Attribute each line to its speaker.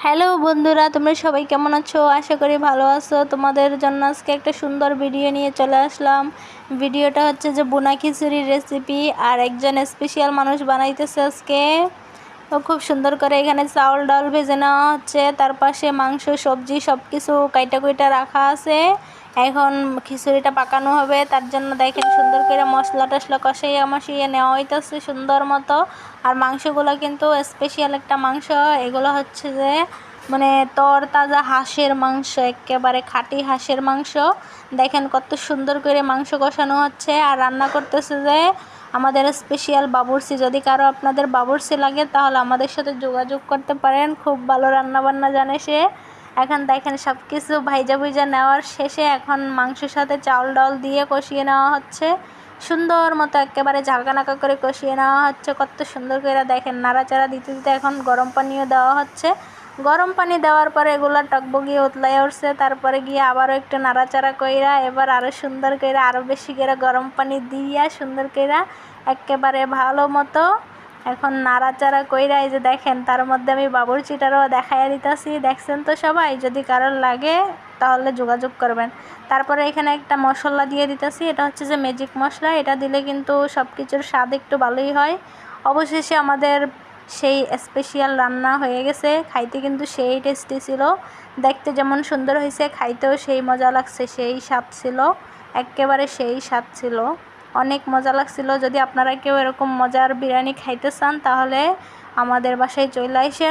Speaker 1: Hello বন্ধুরা, তোমরা সবাই কেমন আছো? আশা করি ভালো আছো। তোমাদের জন্য আজকে একটা সুন্দর ভিডিও নিয়ে চলে আসলাম। ভিডিওটা হচ্ছে যে বুনা খিচুড়ির রেসিপি, আর একজন স্পেশাল মানুষ বানাইতেছে আজকে। ও খুব সুন্দর করে এখানে চাউল ডাল ভেজে নেওয়া হচ্ছে, তার পাশে মাংস সবজি সব কিছু কাইটা কুইটা রাখা আছে। এখন খিচুড়িটা পাকানো হবে, তার জন্য দেখেন সুন্দর করে মশলা টশলা কষাইয়া মশিয়ে নেওয়া হইতেছে সুন্দর মতো। আর মাংসগুলো কিন্তু স্পেশাল একটা মাংস, এগুলো হচ্ছে যে মানে তরতাজা হাঁসের মাংস, একেবারে খাঁটি হাঁসের মাংস। দেখেন কত সুন্দর করে মাংস কষানো হচ্ছে। আর রান্না করতেছে যে আমাদের স্পেশাল বাবুর্চি। যদি কারো আপনাদের বাবুর্চি লাগে তাহলে আমাদের সাথে যোগাযোগ করতে পারেন, খুব ভালো রান্না বান্না জানে সে। এখন দেখেন সব কিছু ভাইজা ভুইজা নেওয়ার শেষে এখন মাংসের সাথে চাউল ডাল দিয়ে কষিয়ে নেওয়া হচ্ছে সুন্দর মতো, একেবারে ঝাঁকানাকা করে কষিয়ে নেওয়া হচ্ছে কত সুন্দর করে। দেখেন নাড়াচাড়া দিতে দিতে এখন গরম পানিও দেওয়া হচ্ছে। গরম পানি দেওয়ার পরে এগুলো টকবগিয়ে উতলাই উঠছে, তারপরে গিয়ে আবারও একটু নাড়াচাড়া কইরা এবার আরও সুন্দর করে আরও বেশি করে গরম পানি দিয়া সুন্দর করে একেবারে ভালো মতো এখন নাড়াচাড়া কইরা এই যে দেখেন তার মধ্যে আমি বাবুর্চিটারও দেখাইয়া দিতেছি। দেখছেন তো সবাই? যদি কারোর লাগে তাহলে যোগাযোগ করবেন। তারপরে এখানে একটা মশলা দিয়ে দিতেছি, এটা হচ্ছে যে ম্যাজিক মশলা। এটা দিলে কিন্তু সব কিছুর স্বাদ একটু ভালোই হয়। অবশেষে আমাদের সেই স্পেশাল রান্না হয়ে গেছে। খাইতে কিন্তু সেই টেস্টি ছিল, দেখতে যেমন সুন্দর হয়েছে খাইতেও সেই মজা লাগছে, সেই স্বাদ ছিল, একেবারে সেই স্বাদ ছিল, অনেক মজা লাগছিল। যদি আপনারা কেউ এরকম মজার বিরিয়ানি খাইতে চান তাহলে আমাদের বাসায় চলে আসেন।